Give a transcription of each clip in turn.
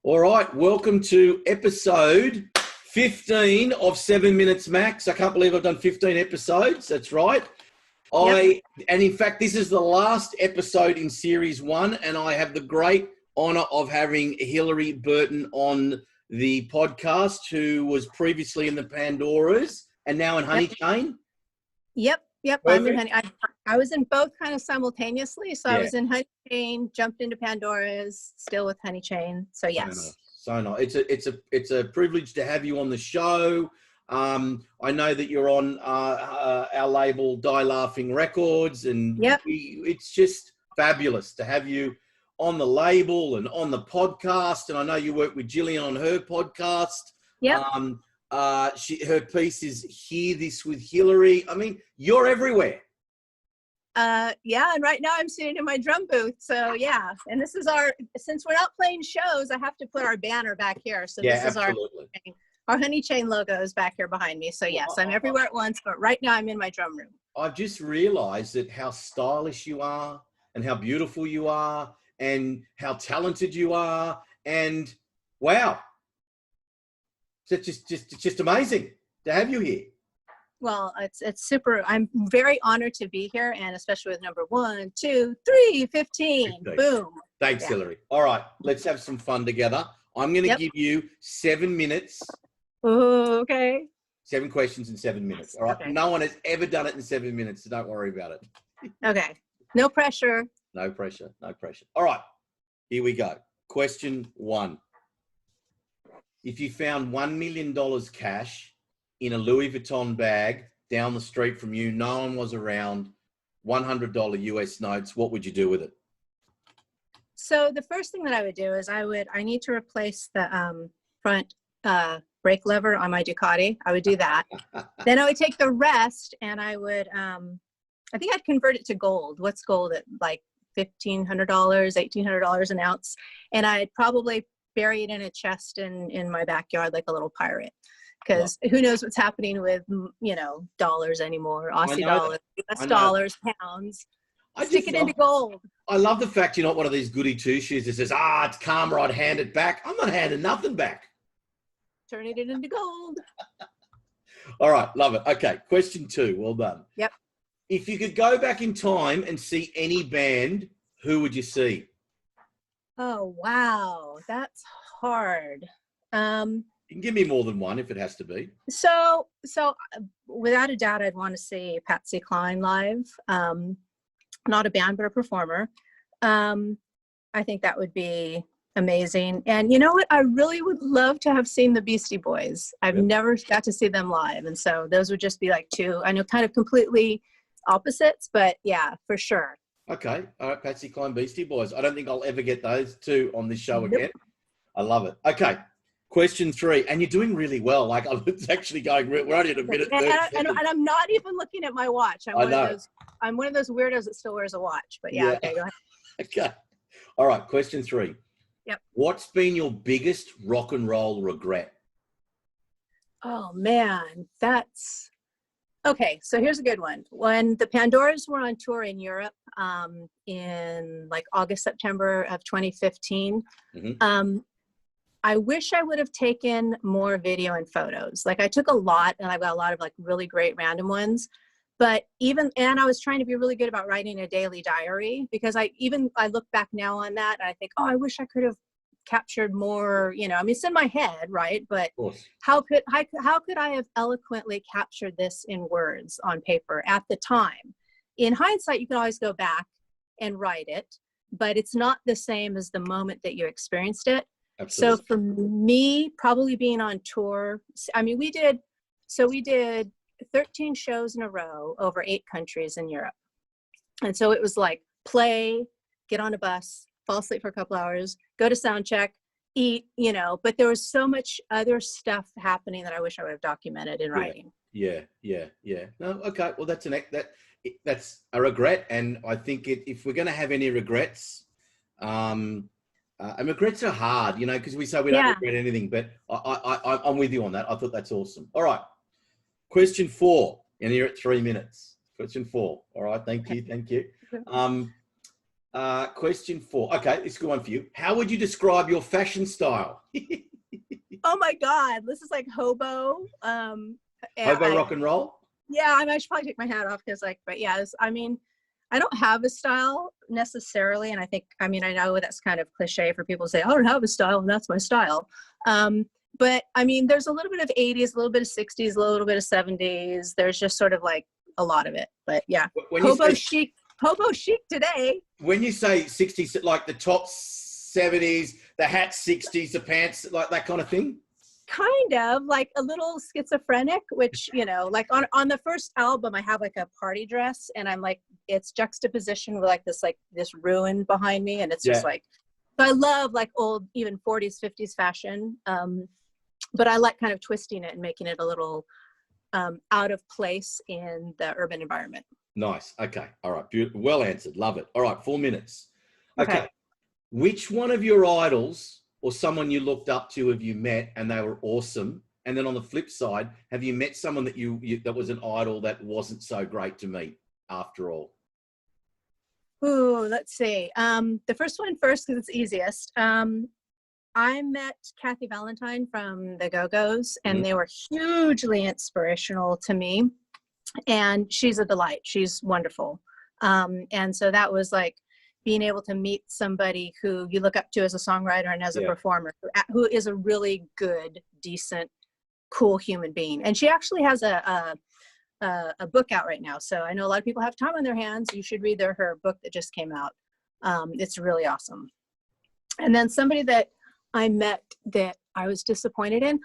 All right, welcome to episode 15 of 7 Minutes Max. I can't believe I've done 15 episodes. That's right. And in fact, this is the last episode in series 1, and I have the great honor of having Hilary Burton on the podcast, who was previously in the Pandoras and now in Honeychain. Yep. I'm in Honey. I was in both kind of simultaneously. So I was in Honeychain, jumped into Pandoras, still with Honeychain. So yes. So nice. It's a privilege to have you on the show. I know that you're on our label Die Laughing Records, and it's just fabulous to have you on the label and on the podcast. And I know you work with Gillian on her podcast. Yep. Her piece is Hear This with Hilary. I mean, you're everywhere. And right now I'm sitting in my drum booth. So yeah, and this is since we're not playing shows, I have to put our banner back here. So this is our Honeychain logo is back here behind me. So yes, I'm everywhere at once, but right now I'm in my drum room. I've just realized that how stylish you are and how beautiful you are and how talented you are. And wow. It's just amazing to have you here. Well, it's super. I'm very honored to be here, and especially with number 1, 2, 3, 15. Boom. Thanks, Hilary. All right, let's have some fun together. I'm going to give you 7 minutes. Oh, okay. 7 questions in 7 minutes. All right. Okay. No one has ever done it in 7 minutes, so don't worry about it. Okay. No pressure. No pressure. No pressure. All right. Here we go. Question 1. If you found $1 million cash in a Louis Vuitton bag down the street from you, no one was around, $100 US notes, what would you do with it? So the first thing that I would do is I need to replace the front brake lever on my Ducati. I would do that. Then I would take the rest and I would, I think I'd convert it to gold. What's gold at like $1,500, $1,800 an ounce? And I'd probably bury it in a chest in my backyard like a little pirate, because who knows what's happening with dollars anymore, Aussie dollars, US dollars, pounds. Stick it into gold. I love the fact you're not one of these goody two-shoes that says, it's karma, I'd hand it back. I'm not handing nothing back. Turning it into gold. All right, love it. Okay, question 2, well done. Yep. If you could go back in time and see any band, who would you see? Oh, wow. That's hard. You can give me more than one if it has to be. So without a doubt, I'd want to see Patsy Cline live. Not a band, but a performer. I think that would be amazing. And you know what? I really would love to have seen the Beastie Boys. I've never got to see them live. And so those would just be like 2, I know, kind of completely opposites, but yeah, for sure. Okay. All right. Patsy Cline, Beastie Boys. I don't think I'll ever get those 2 on this show again. I love it. Okay. Question 3. And you're doing really well. Like, it's actually going, we're only at a minute. And I'm not even looking at my watch. I'm one of those weirdos that still wears a watch, but yeah. Okay, go ahead. Okay. All right. Question 3. Yep. What's been your biggest rock and roll regret? Oh man, okay, so here's a good one. When the Pandoras were on tour in Europe in like August, September of 2015, I wish I would have taken more video and photos. Like I took a lot, and I've got a lot of like really great random ones. But and I was trying to be really good about writing a daily diary, because I look back now on that and I think, I wish I could have captured more, I mean, it's in my head, right? But how could I have eloquently captured this in words on paper at the time? In hindsight, you can always go back and write it, but it's not the same as the moment that you experienced it. Absolutely. So for me, probably being on tour, I mean, we did 13 shows in a row over 8 countries in Europe. And so it was like play, get on a bus, fall asleep for a couple hours, go to sound check, eat, but there was so much other stuff happening that I wish I would have documented in writing. Yeah. No, okay. Well, that's a regret. And I think if we're going to have any regrets, and regrets are hard, because we say we don't regret anything, but I'm with you on that. I thought that's awesome. All right. Question 4, and you're at 3 minutes. Question 4. All right. Thank you. Question 4. Okay, this is a good one for you. How would you describe your fashion style? Oh my God, this is like hobo. Hobo rock and roll? Yeah, I should probably take my hat off because but yeah, I mean, I don't have a style necessarily. And I know that's kind of cliche for people to say, I don't have a style and that's my style. But I mean, there's a little bit of 80s, a little bit of 60s, a little bit of 70s. There's just sort of like a lot of it, but yeah. Hobo chic today. When you say 60s, like the top 70s, the hat 60s, the pants, like that kind of thing? Kind of like a little schizophrenic, which, like on the first album, I have like a party dress and I'm like, it's juxtaposition with like this ruin behind me. And it's just like, so I love like old, even 40s, 50s fashion. But I like kind of twisting it and making it a little out of place in the urban environment. Nice. Okay. All right. Beautiful. Well answered. Love it. All right. 4 minutes. Okay. Which one of your idols or someone you looked up to have you met and they were awesome? And then on the flip side, have you met someone that that was an idol that wasn't so great to meet after all? Ooh, let's see. The first one first, because it's easiest. I met Kathy Valentine from the Go-Go's, and they were hugely inspirational to me. And she's a delight. She's wonderful. And so that was like being able to meet somebody who you look up to as a songwriter and as a performer, who is a really good, decent, cool human being. And she actually has a book out right now. So I know a lot of people have time on their hands. You should read her book that just came out. It's really awesome. And then somebody that I met that I was disappointed in,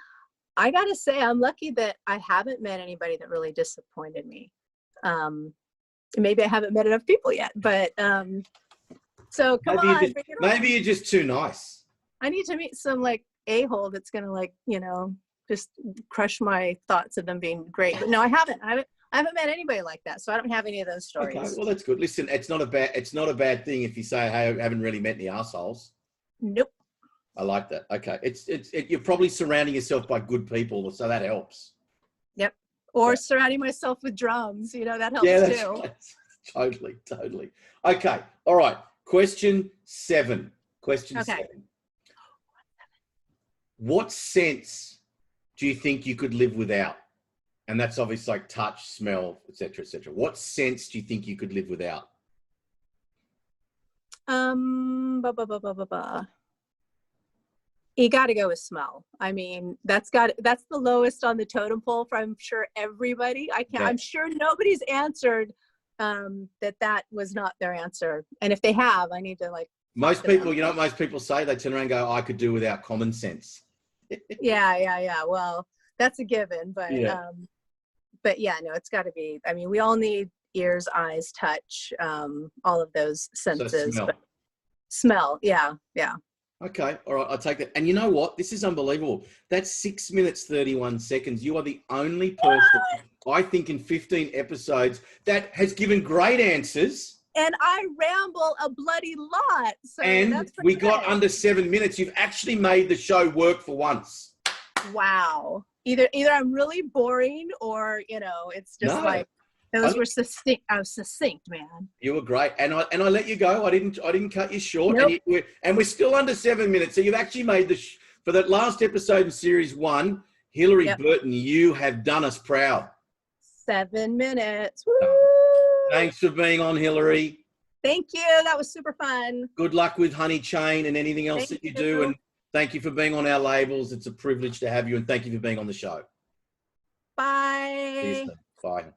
I got to say, I'm lucky that I haven't met anybody that really disappointed me. Maybe I haven't met enough people yet, but so come on. Maybe you're just too nice. I need to meet some like a-hole that's going to just crush my thoughts of them being great. But no, I haven't met anybody like that. So I don't have any of those stories. Okay, well, that's good. Listen, it's not a bad thing if you say, hey, I haven't really met any assholes. Nope. I like that. Okay. You're probably surrounding yourself by good people, so that helps. Yep. Or surrounding myself with drums, that helps too. Right. Totally. Okay. All right. Question 7. Question 7. What sense do you think you could live without? And that's obviously like touch, smell, etc., etc. What sense do you think you could live without? You got to go with smell. I mean, that's the lowest on the totem pole for, I'm sure, everybody. I'm sure nobody's answered that was not their answer. And if they have, I need to like. Most people, what most people say? They turn around and go, I could do without common sense. Yeah. Well, that's a given, but no, it's got to be. I mean, we all need ears, eyes, touch, all of those senses. So smell. Yeah. Okay. All right. I'll take that. And you know what? This is unbelievable. That's 6 minutes, 31 seconds. You are the only person, I think, in 15 episodes that has given great answers. And I ramble a bloody lot. So and we got under 7 minutes. You've actually made the show work for once. Wow. Either I'm really boring or, it's just those were succinct. I was succinct, man. You were great. And I let you go. I didn't cut you short. Nope. And we're still under 7 minutes. So you've actually made for that last episode in series 1, Hillary Burton, you have done us proud. 7 minutes. Woo! Thanks for being on, Hillary. Thank you. That was super fun. Good luck with Honeychain and anything else that you do. And thank you for being on our labels. It's a privilege to have you. And thank you for being on the show. Bye. Bye.